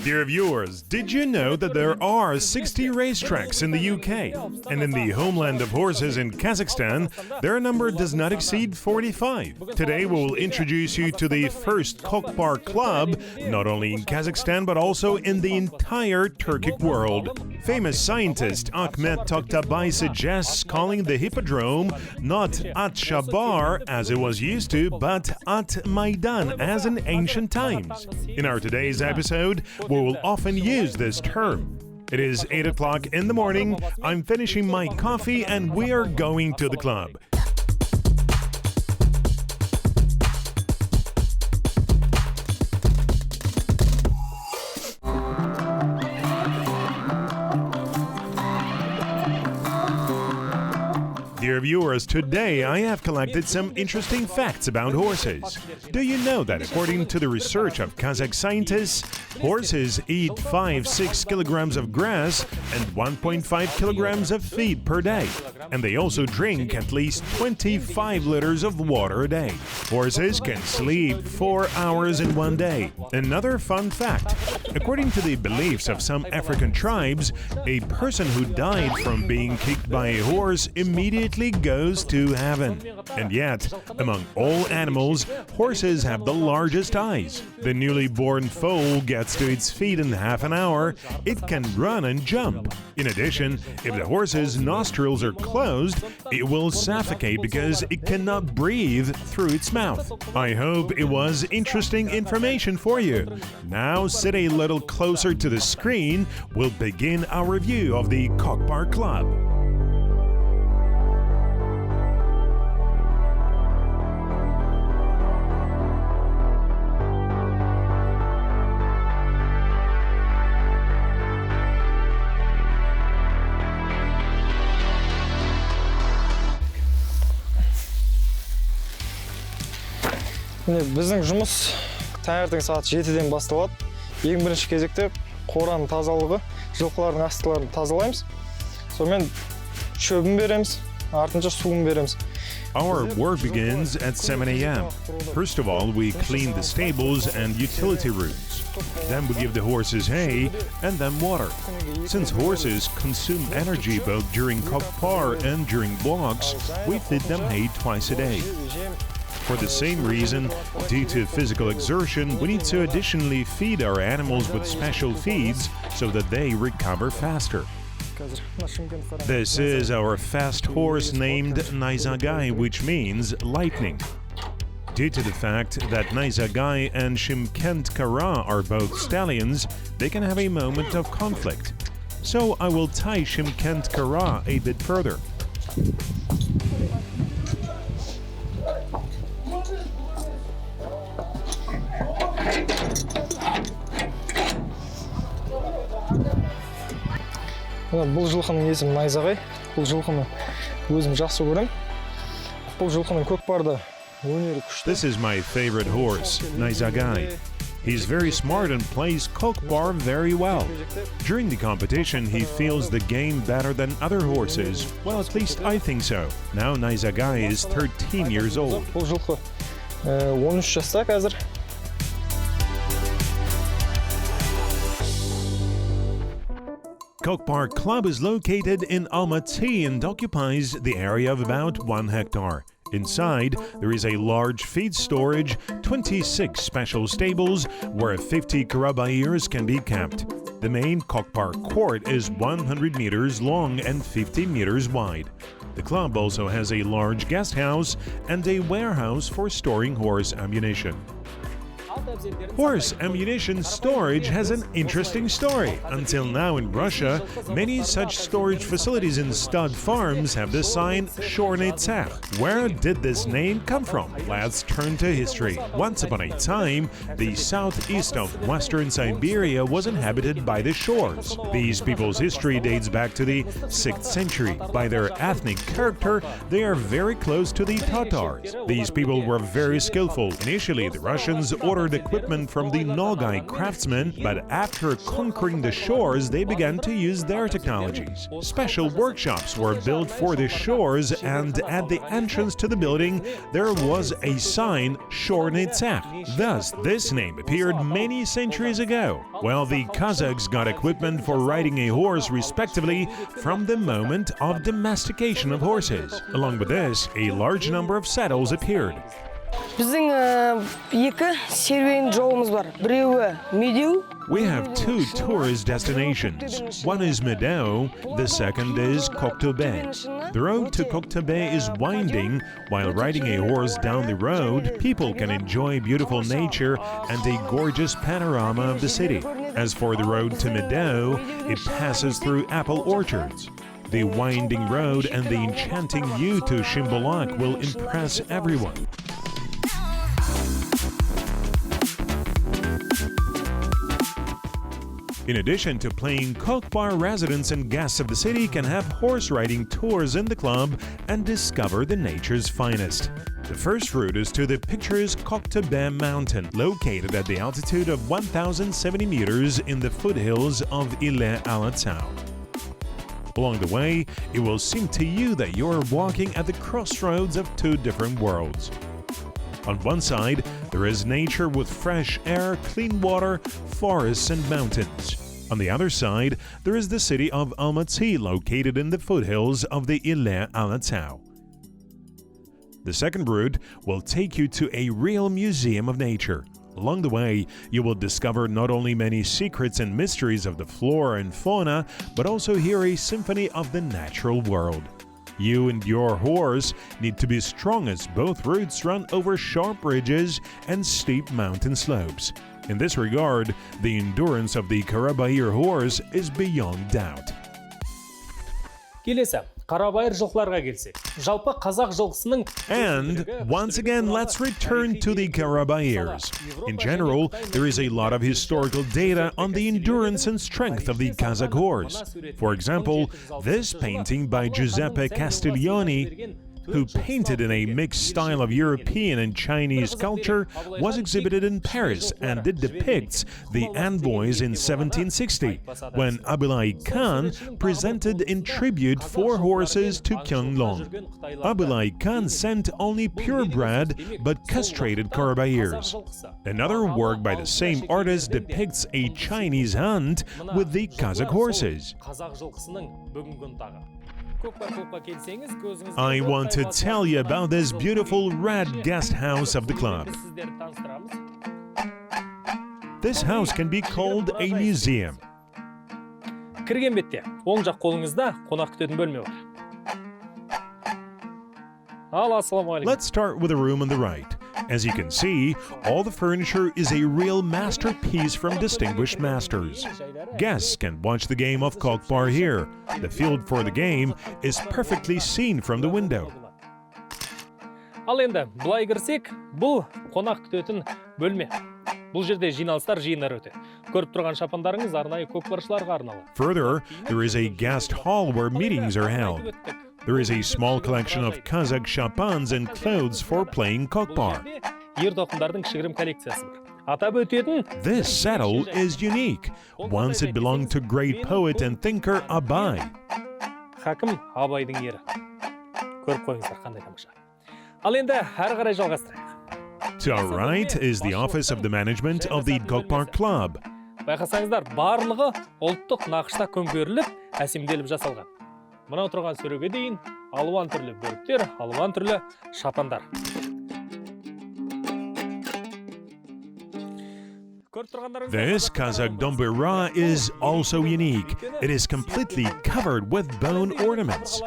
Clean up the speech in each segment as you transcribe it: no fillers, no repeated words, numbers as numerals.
Dear viewers, did you know that there are 60 racetracks in the UK? And in the homeland of horses in Kazakhstan, their number does not exceed 45. Today we will introduce you to the first Kokpar club, not only in Kazakhstan but also in the entire Turkic world. Famous scientist Ahmet Toktabai suggests calling the hippodrome not At Shabar as it was used to, but At Maidan as in ancient times. In our today's episode, we will often use this term. It is 8 o'clock in the morning, I'm finishing my coffee and we are going to the club. Dear viewers, today I have collected some interesting facts about horses. Do you know that according to the research of Kazakh scientists, horses eat 5-6 kilograms of grass and 1.5 kilograms of feed per day. And they also drink at least 25 liters of water a day. Horses can sleep 4 hours in one day. Another fun fact, according to the beliefs of some African tribes, a person who died from being kicked by a horse immediately goes to heaven. And yet, among all animals, horses have the largest eyes. The newly born foal gets to its feet in half an hour. It can run and jump. In addition, if the horse's nostrils are closed, it will suffocate because it cannot breathe through its mouth. I hope it was interesting information for you. Now sit a little closer to the screen. We'll begin our review of the Kokpar Club. Біздің жұмыс таңертең сағат 7-ден басталады. Ең бірінші кезекте қораның тазалығы, жылқылардың астыларын тазалаймыз. Сонымен шөбін береміз, артынша суын береміз. Our work begins at 7 a.m. First of all, we clean the stables and utility rooms. Then we give the horses hay and then water. Since horses consume energy both during Kokpar and during walks, we feed them hay twice a day. For the same reason, due to physical exertion, we need to additionally feed our animals with special feeds so that they recover faster. This is our fast horse named Naizagai, which means lightning. Due to the fact that Naizagai and Shimkent Kara are both stallions, they can have a moment of conflict. So I will tie Shimkent Kara a bit further. Бұл жылқының есімі Найзағай. Бұл жылқыны өзім жақсы көрем. Бұл жылқының көкпарда өнері күшті. This is my favorite horse, Naizagai. He's very smart and plays Kokpar very well. During the competition, he feels the game better than other horses. Well, at least I think so. Now Naizagai is 13 years old. Бұл жылқы 13 жаста қазір. Kokpar Club is located in Almaty and occupies the area of about 1 hectare. Inside, there is a large feed storage, 26 special stables, where 50 karabayers can be kept. The main Kokpar court is 100 meters long and 50 meters wide. The club also has a large guest house and a warehouse for storing horse ammunition. Horse ammunition storage has an interesting story. Until now in Russia, many such storage facilities in stud farms have the sign Shornitsach. Where did this name come from? Let's turn to history. Once upon a time, the southeast of western Siberia was inhabited by the Shors. These people's history dates back to the 6th century. By their ethnic character, they are very close to the Tatars. These people were very skillful. Initially, the Russians ordered equipment from the Nogay craftsmen, but after conquering the Shors, they began to use their technologies. Special workshops were built for the Shors, and at the entrance to the building, there was a sign Shornitsach. Thus, this name appeared many centuries ago. Well, the Kazakhs got equipment for riding a horse respectively from the moment of domestication of horses. Along with this, a large number of saddles appeared. Біздің екі серуен жолымыз бар. Біреуі Медеу. We have two tourist destinations. One is Meadow, the second is Kokpar. The road to Kokpar is winding. While riding a horse down the road, people can enjoy beautiful nature and a gorgeous panorama of the city. As for the road to Meadow, it passes through apple orchards. The winding road and the enchanting view to Shimbolak will impress everyone. In addition to playing Kokpar, residents and guests of the city can have horse riding tours in the club and discover the nature's finest. The first route is to the picturesque Kokpar mountain, located at the altitude of 1,070 meters in the foothills of Asau. Along the way, it will seem to you that you're walking at the crossroads of two different worlds. On one side, there is nature with fresh air, clean water, forests and mountains. On the other side, there is the city of Almaty, located in the foothills of the Asau. The second route will take you to a real museum of nature. Along the way, you will discover not only many secrets and mysteries of the flora and fauna, but also hear a symphony of the natural world. You and your horse need to be strong, as both routes run over sharp ridges and steep mountain slopes. In this regard, the endurance of the Karabakh horse is beyond doubt. Келесі, Қарабайыр жылқыларға келсек. Жалпы қазақ жылқысының... And once again, let's return to the Karabakhirs. In general, there is a lot of historical data on the endurance and strength of the Kazakh horse. For example, this painting by Giuseppe Castiglioni, who painted in a mixed style of European and Chinese culture, was exhibited in Paris, and it depicts the envoys in 1760, when Abulai Khan presented in tribute 4 horses to Kyonglong. Abulai Khan sent only purebred but castrated Karabakhirs. Another work by the same artist depicts a Chinese hunt with the Kazakh horses. I want to tell you about this beautiful red guest house of the club. This house can be called a museum. Кірген бетте, оң жақ қолыңызда қонақ күтетін бөлме бар. Let's start with the room on the right. As you can see, all the furniture is a real masterpiece from distinguished masters. Guests can watch the game of Kokpar here. The field for the game is perfectly seen from the window. Ал енді, былай кірсек, бұл қонақ күтетін бөлме. Бұл жерде жиналыстар жиындар өтеді. Көріп тұрған шапандарыңыз арнайы көкпаршыларға арналады. Further, there is a guest hall where meetings are held. There is a small collection of Kazakh chapans and clothes for playing Kokpar. Ер тоқымдардың кішігірім коллекциясы бар. Атап өтетін... This saddle is unique. Once it belonged to great poet and thinker Abay. Хакім Абайдың ері. Көріп қойыңыздар, қандай тамаша. Ал енді әрі қарай жалғастырайық. To our right is the office of the management of the Kokpar Club. Байқасаңыздар, барлығы ұлттық нақышта көмкеріліп, әсемделіп жасалған. Мынау тұрған сөреге дейін алуан түрлі бөріктер, алуан түрлі шапандар. This Kazakh dombera is also unique. It is completely covered with bone ornaments.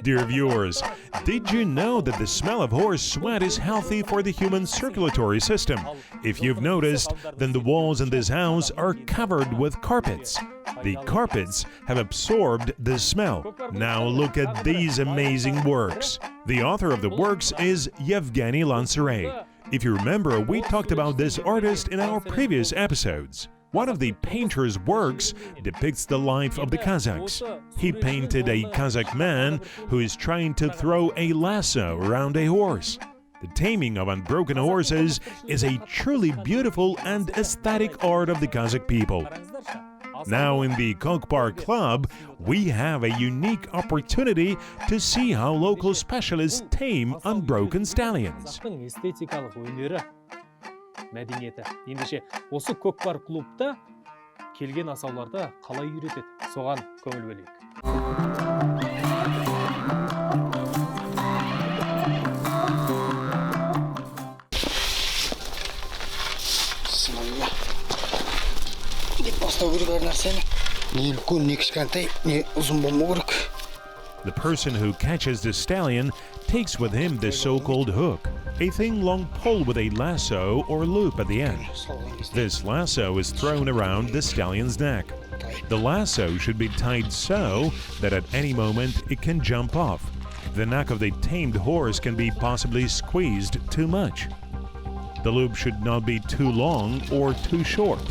Dear viewers, did you know that the smell of horse sweat is healthy for the human circulatory system? If you've noticed, then the walls in this house are covered with carpets. The carpets have absorbed the smell. Now look at these amazing works. The author of the works is Yevgeny Lansaray. If you remember, we talked about this artist in our previous episodes. One of the painter's works depicts the life of the Kazakhs. He painted a Kazakh man who is trying to throw a lasso around a horse. The taming of unbroken horses is a truly beautiful and aesthetic art of the Kazakh people. Now in the Kokpar Club, we have a unique opportunity to see how local specialists tame unbroken stallions. Эстетикалық өнері, мәдениеті. Ендеше осы Kokpar клубта келген асауларды қалай үйретеді? Соған көңіл бөлейік. The person who catches the stallion takes with him the so-called hook, a thin long pole with a lasso or loop at the end. This lasso is thrown around the stallion's neck. The lasso should be tied so that at any moment it can jump off. The neck of the tamed horse can be possibly squeezed too much. The loop should not be too long or too short.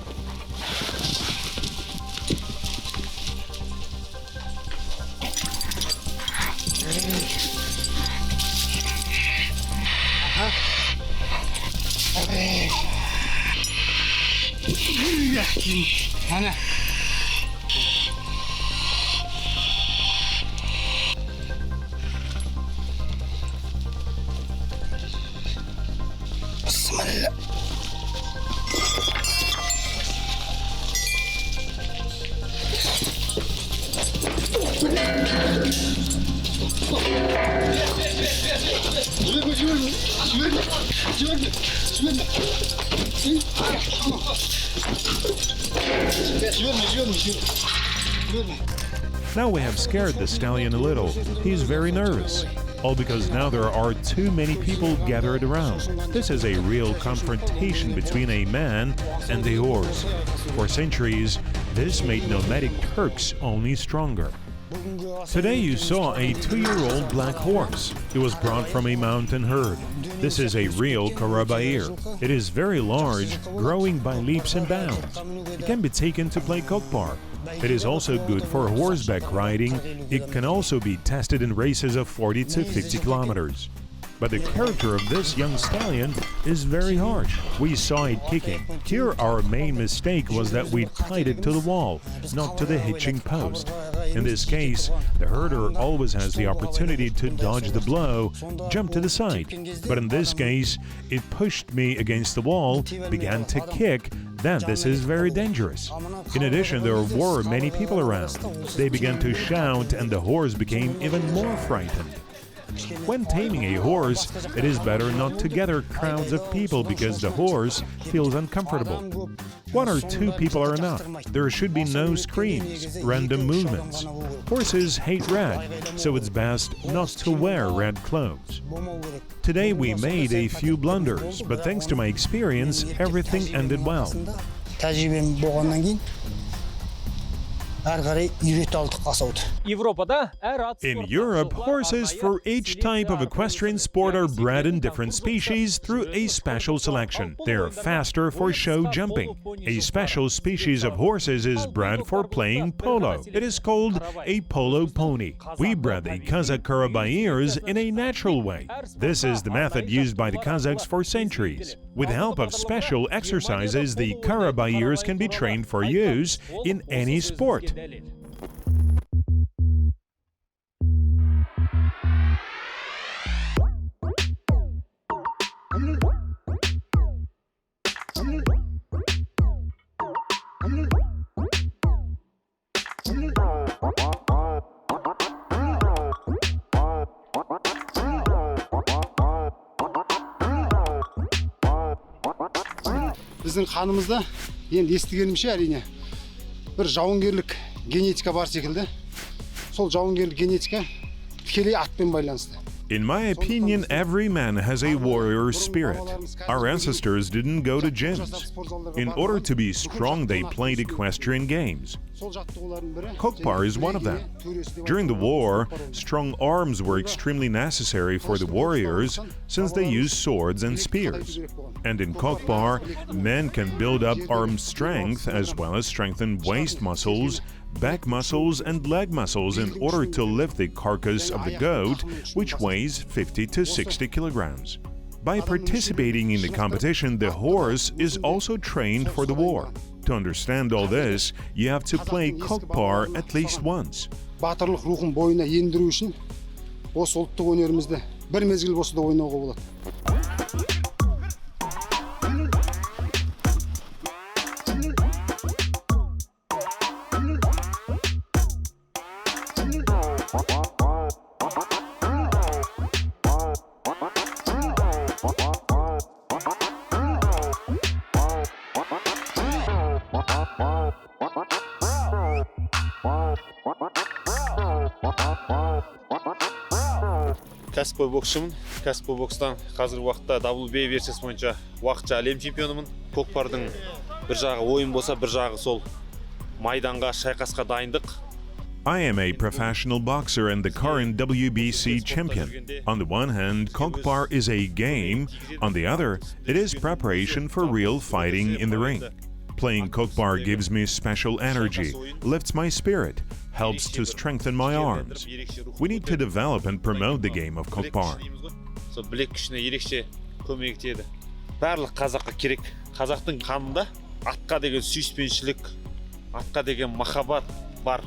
Now we have scared the stallion a little. He's very nervous. All because now there are too many people gathered around. This is a real confrontation between a man and a horse. For centuries, this made nomadic Turks only stronger. Today you saw a 2-year-old black horse. It was brought from a mountain herd. This is a real Karabair. It is very large, growing by leaps and bounds. It can be taken to play Kokpar. It is also good for horseback riding. It can also be tested in races of 40 to 50 kilometers. But the character of this young stallion is very harsh. We saw it kicking. Here our main mistake was that we tied it to the wall, not to the hitching post. In this case, the herder always has the opportunity to dodge the blow, jump to the side. But in this case, it pushed me against the wall, began to kick. Then this is very dangerous. In addition, there were many people around. They began to shout and the horse became even more frightened. When taming a horse, it is better not to gather crowds of people because the horse feels uncomfortable. 1 or 2 people are enough. There should be no screams, random movements. Horses hate red, so it's best not to wear red clothes. Today we made a few blunders, but thanks to my experience, everything ended well. In Europe, horses for each type of equestrian sport are bred in different species through a special selection. They are faster for show jumping. A special species of horses is bred for playing polo. It is called a polo pony. We bred the Kazakh Karabairs in a natural way. This is the method used by the Kazakhs for centuries. With the help of special exercises, the Karabairs can be trained for use in any sport. Біздің қанымызда Енді естігенімше әрине бір жауынгерлік генетика бар секілді. Сол жауынгерлік генетика тікелей атпен байланысты. In my opinion, every man has a warrior spirit. Our ancestors didn't go to gyms. In order to be strong, they played equestrian games. Kokpar is one of them. During the war, strong arms were extremely necessary for the warriors since they used swords and spears. And in Kokpar, men can build up arm strength as well as strengthen waist muscles, back muscles and leg muscles in order to lift the carcass of the goat, which weighs 50 to 60 kilograms. By participating in the competition, the horse is also trained for the war. To understand all this, you have to play Kokpar at least once. Батырлық рухын бойына ендіру үшін осы ұлттық өнерімізді бір мезгіл болса да ойнауға болады. Кәсіпқой боксшымын. Кәсіпқой бокстан қазіргі уақытта WBA версиясы бойынша уақытша әлем чемпионымын. Kokpar'дың бір жағы ойын болса, бір жағы сол майданға, шайқасқа дайындық. I am a professional boxer and the current WBC champion. On the one hand, Kokpar is a game. On the other, it is preparation for real fighting in the ring. Playing Kokpar gives me special energy, lifts my spirit, helps to strengthen my arms. We need to develop and promote the game of Kokpar. Сол білек күшіне ерекше көмек етеді. Барлық қазаққа керек. Қазақтың қанында атқа деген сүйіспеншілік, атқа деген махаббат бар.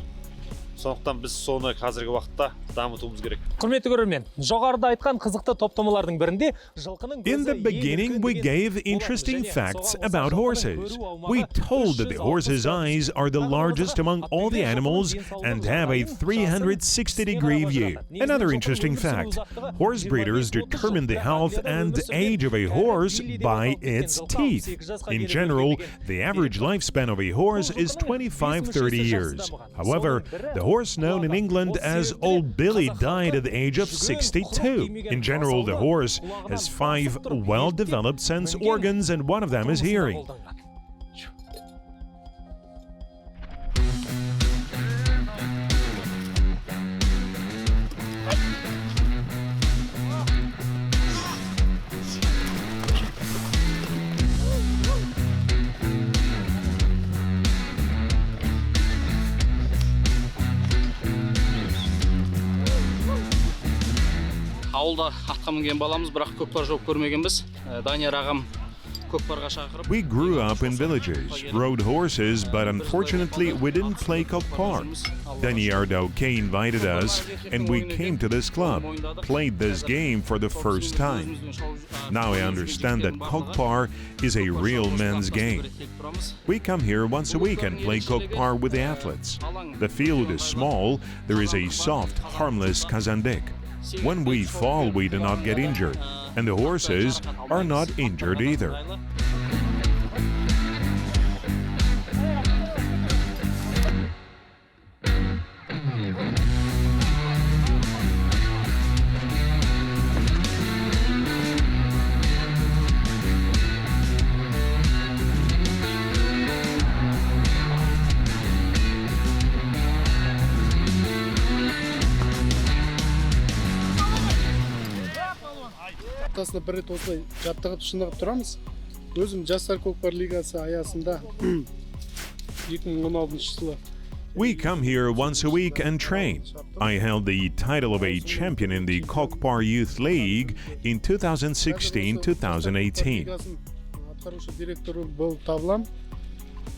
Сондықтан біз соны қазіргі уақытта дамытуымыз керек. Құрметті көрермен, жоғарыда айтқан қызықты топтамалардың бірінде жылқының көзі. In the beginning, we gave interesting facts about horses. We told that the horse's eyes are the largest among all the animals and have a 360-degree view. Another interesting fact, horse breeders determine the health and age of a horse by its teeth. In general, the average lifespan of a horse is 25-30 years. However, the horse known in England as Old Billy died at the age of 62. In general, the horse has 5 well-developed sense organs and one of them is hearing. Ауылда атқа мінген баламыз, бірақ көкпар жоқ көрмегенбіз. Данияр ағам көкпарға шақырып. We grew up in villages, rode horses, but unfortunately we didn't play Kokpar. Daniyar Daukey invited us and we came to this club, played this game for the first time. Now I understand that Kokpar is a real men's game. We come here once a week and play Kokpar with the athletes. The field is small, there is a soft, harmless kazandik. When we fall, we do not get injured, and the horses are not injured either. Аптасына бір рет осылай жаттығып шынығып тұрамыз. Өзім жастар көкпар лигасы аясында 2016 жылы. We come here once a week and train. I held the title of a champion in the Kokpar Youth League in 2016-2018. Атқарушы директоры болып табылам.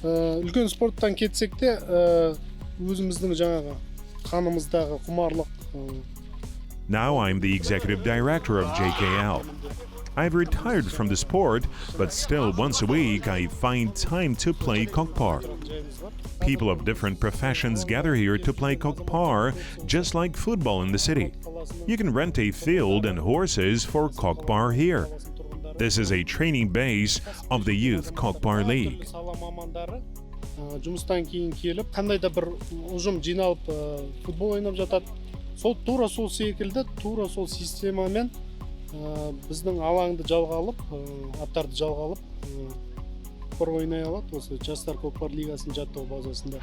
Үлкен спорттан кетсек те, өзіміздің жаңағы қанымыздағы құмарлық. Now I'm the executive director of JKL. I've retired from the sport, but still once a week I find time to play Kokpar. People of different professions gather here to play Kokpar, just like football in the city. You can rent a field and horses for Kokpar here. This is a training base of the Youth Kokpar League. мамандары жұмыстан кейін келіп, қандай да бір ұжым жиналып футбол ойнап жатады. Тура сол секілді, тура сол системамен біздің алаңды жалға алып, аттарды жалға алып, көкпар ойнай алады. Осы жастар көкпар лигасының жаттығу базасында.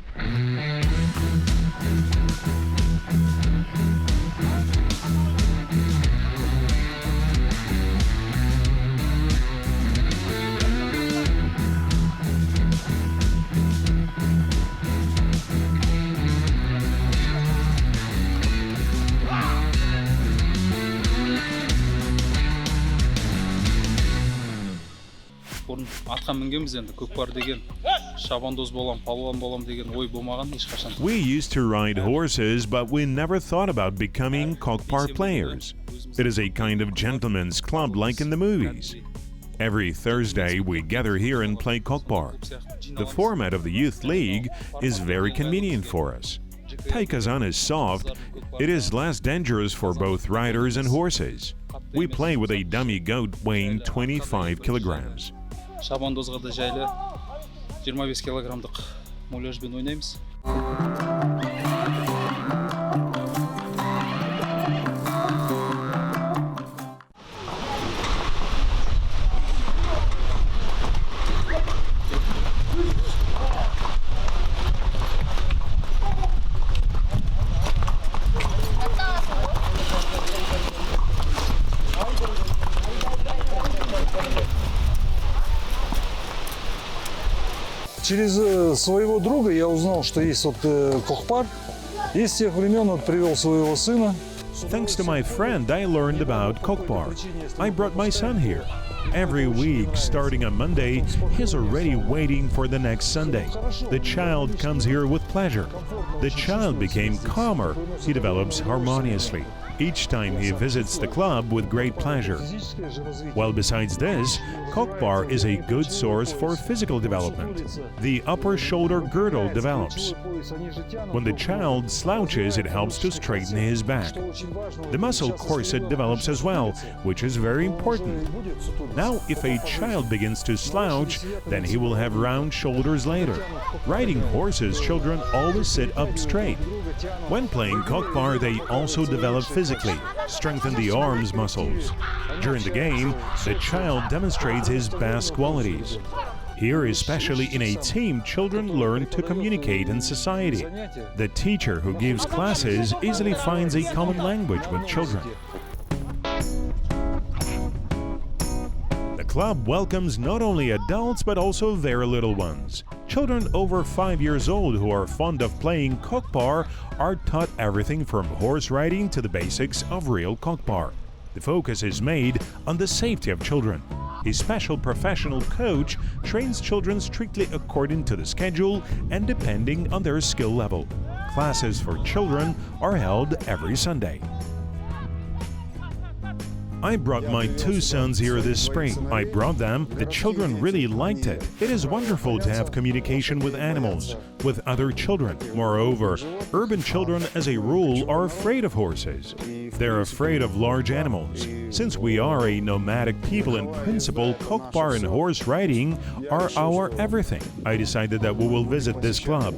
Бұрын атқа мінгенбіз, енді көкпар деген шабандоз болам, палуан болам деген ой болмаған ешқашан. We used to ride horses, but we never thought about becoming cockpar players. It is a kind of gentleman's club like in the movies. Every Thursday we gather here and play cockpar. The format of the youth league is very convenient for us. Taikazan is soft, it is less dangerous for both riders and horses. We play with a dummy goat weighing 25 kilograms. Шабандозға да жайлы 25 килограммдық муляжбен ойнаймыз. Через своего друга я узнал, что есть Kokpar. И с тех времен привел своего сына. Thanks to my friend, I learned about Kokpar. I brought my son here. Every week, starting on Monday, he's already waiting for the next Sunday. The child comes here with pleasure. The child became calmer. He develops harmoniously. Each time he visits the club with great pleasure. Well, besides this, Kokpar is a good source for physical development. The upper shoulder girdle develops. When the child slouches, it helps to straighten his back. The muscle corset develops as well, which is very important. Now, if a child begins to slouch, then he will have round shoulders later. Riding horses, children always sit up straight. When playing Kokpar, they also develop physically, strengthen the arms muscles. During the game, the child demonstrates his best qualities. Here, especially in a team, children learn to communicate in society. The teacher who gives classes easily finds a common language with children. The club welcomes not only adults but also very little ones. Children over 5 years old who are fond of playing Kokpar are taught everything from horse riding to the basics of real Kokpar. The focus is made on the safety of children. A special professional coach trains children strictly according to the schedule and depending on their skill level. Classes for children are held every Sunday. I brought my 2 sons here this spring. I brought them. The children really liked it. It is wonderful to have communication with animals, with other children. Moreover, urban children as a rule are afraid of horses. They're afraid of large animals. Since we are a nomadic people in principle, Kokpar and horse riding are our everything. I decided that we will visit this club.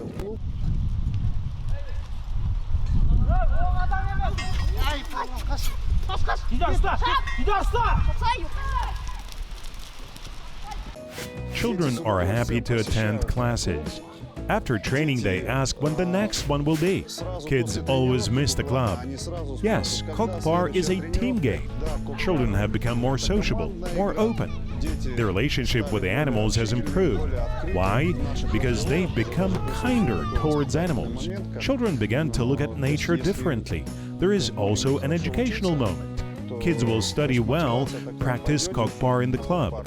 Children are happy to attend classes. After training, they ask when the next one will be. Kids always miss the club. Yes, Kokpar is a team game. Children have become more sociable, more open. The relationship with the animals has improved. Why? Because they've become kinder towards animals. Children began to look at nature differently. There is also an educational moment. Kids will study well, practice Kokpar in the club.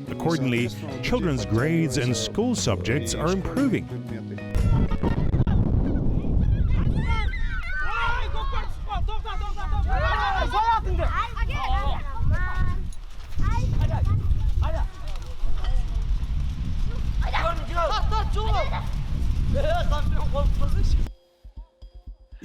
Accordingly, children's grades and school subjects are improving.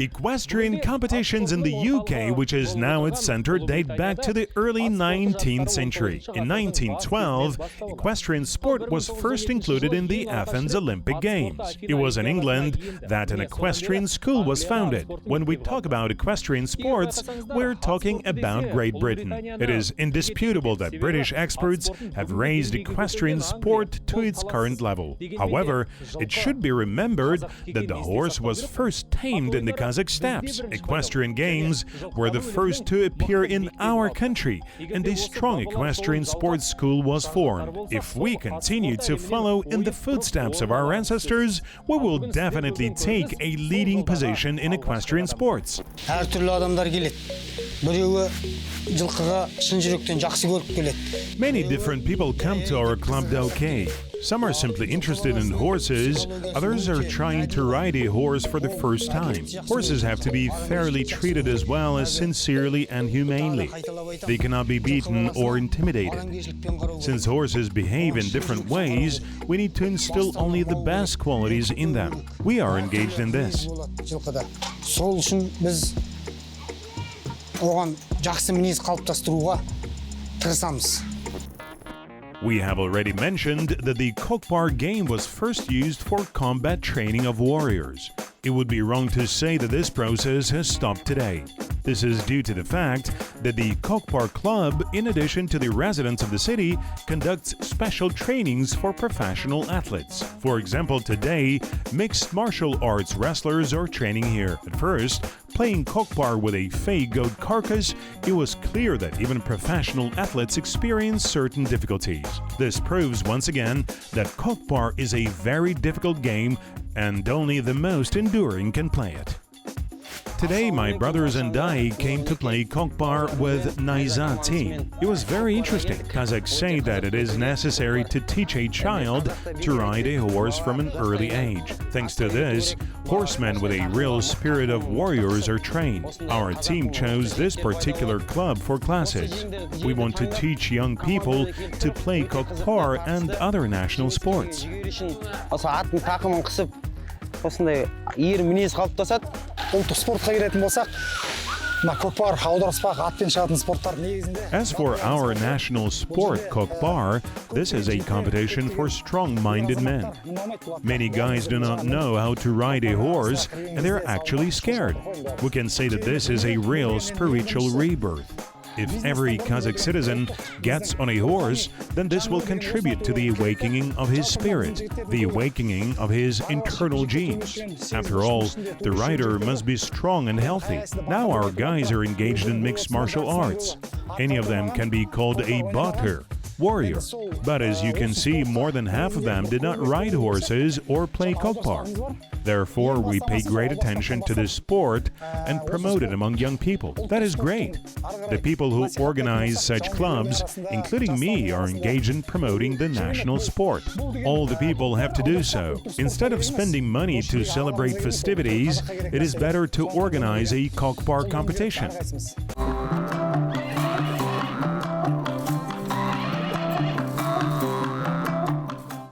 Equestrian competitions in the UK, which is now its center, date back to the early 19th century. In 1912, equestrian sport was first included in the Athens Olympic Games. It was in England that an equestrian school was founded. When we talk about equestrian sports, we're talking about Great Britain. It is indisputable that British experts have raised equestrian sport to its current level. However, it should be remembered that the horse was first tamed in the Kazakh steppes. Equestrian games were the first to appear in our country, and a strong equestrian sports school was formed. If we continue to follow in the footsteps of our ancestors, we will definitely take a leading position in equestrian sports. Әртүрлі адамдар келеді. Біреуі жылқыға шын жүректен жақсы көріп келеді. Many different people come to our club Daukey. Some are simply interested in horses, others are trying to ride a horse for the first time. Horses have to be fairly treated as well as sincerely and humanely. They cannot be beaten or intimidated. Since horses behave in different ways, we need to instill only the best qualities in them. We are engaged in this. Сол үшін біз оған жақсы мінез қалыптастыруға тырысамыз. We have already mentioned that the Kokpar game was first used for combat training of warriors. It would be wrong to say that this process has stopped today. This is due to the fact that the Kokpar club, in addition to the residents of the city, conducts special trainings for professional athletes. For example, today, mixed martial arts wrestlers are training here. At first, playing Kokpar with a fake goat carcass, it was clear that even professional athletes experience certain difficulties. This proves once again that Kokpar is a very difficult game and only the most enduring can play it. Today, my brothers and I came to play Kokpar with Naiza team. It was very interesting. Kazakhs say that it is necessary to teach a child to ride a horse from an early age. Thanks to this, horsemen with a real spirit of warriors are trained. Our team chose this particular club for classes. We want to teach young people to play Kokpar and other national sports. Осындай ер мінез қалыптасады. Ұлттық спортқа келетін болсақ, мына көкпар, аударыспақ, атпен шығатын спорттар негізінде. As for our national sport, Kokpar, this is a competition for strong-minded men. Many guys do not know how to ride a horse, and they're actually scared. We can say that this is a real spiritual rebirth. If every Kazakh citizen gets on a horse, then this will contribute to the awakening of his spirit, the awakening of his internal genes. After all, the rider must be strong and healthy. Now our guys are engaged in mixed martial arts. Any of them can be called a batter, warrior. But as you can see, more than half of them did not ride horses or play Kokpar. Therefore, we pay great attention to this sport and promote it among young people. That is great. The people who organize such clubs, including me, are engaged in promoting the national sport. All the people have to do so. Instead of spending money to celebrate festivities, it is better to organize a Kokpar competition.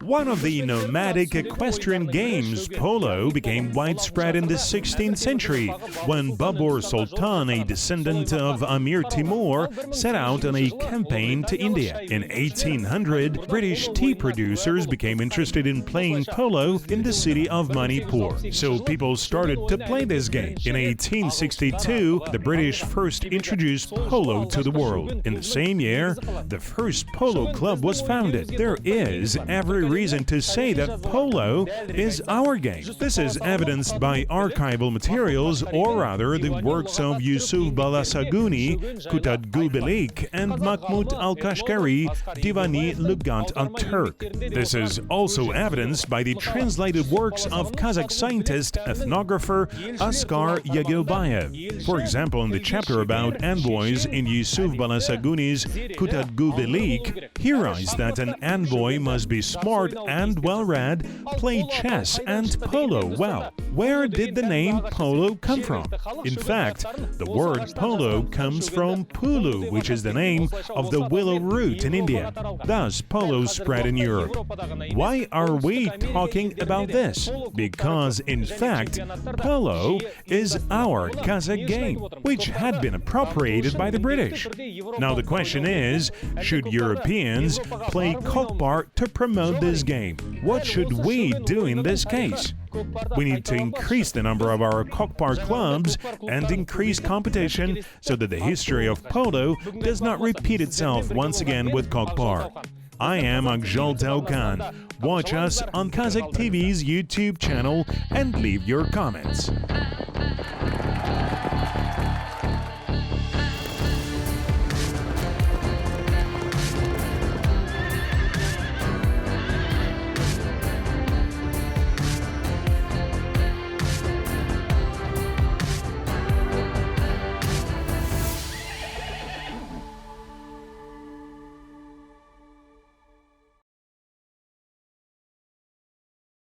One of the nomadic equestrian games, polo, became widespread in the 16th century when Babur Sultan, a descendant of Amir Timur, set out on a campaign to India. In 1800, British tea producers became interested in playing polo in the city of Manipur. So people started to play this game. In 1862, the British first introduced polo to the world. In the same year, the first polo club was founded. There is every reason to say that polo is our game. This is evidenced by archival materials, or rather the works of Yusuf Balasaguni, Kutat Gubelik, and Mahmud al-Kashgari, Divani Lugat al-Turk. This is also evidenced by the translated works of Kazakh scientist, ethnographer Askar Yagobayev. For example, in the chapter about envoys in Yusuf Balasaguni's Kutat Gubelik, he writes that an envoy must be smart and well-read, play chess and polo well. Where did the name polo come from? In fact, the word polo comes from pulu, which is the name of the willow root in India. Thus, polo spread in Europe. Why are we talking about this? Because, in fact, polo is our Kazakh game, which had been appropriated by the British. Now the question is, should Europeans play cockpar to promote this game? What should we do in this case? We need to increase the number of our cockpar clubs and increase competition so that the history of polo does not repeat itself once again with cockpar. I am Akjol Daukey. Watch us on Qazaq TV's YouTube channel and leave your comments.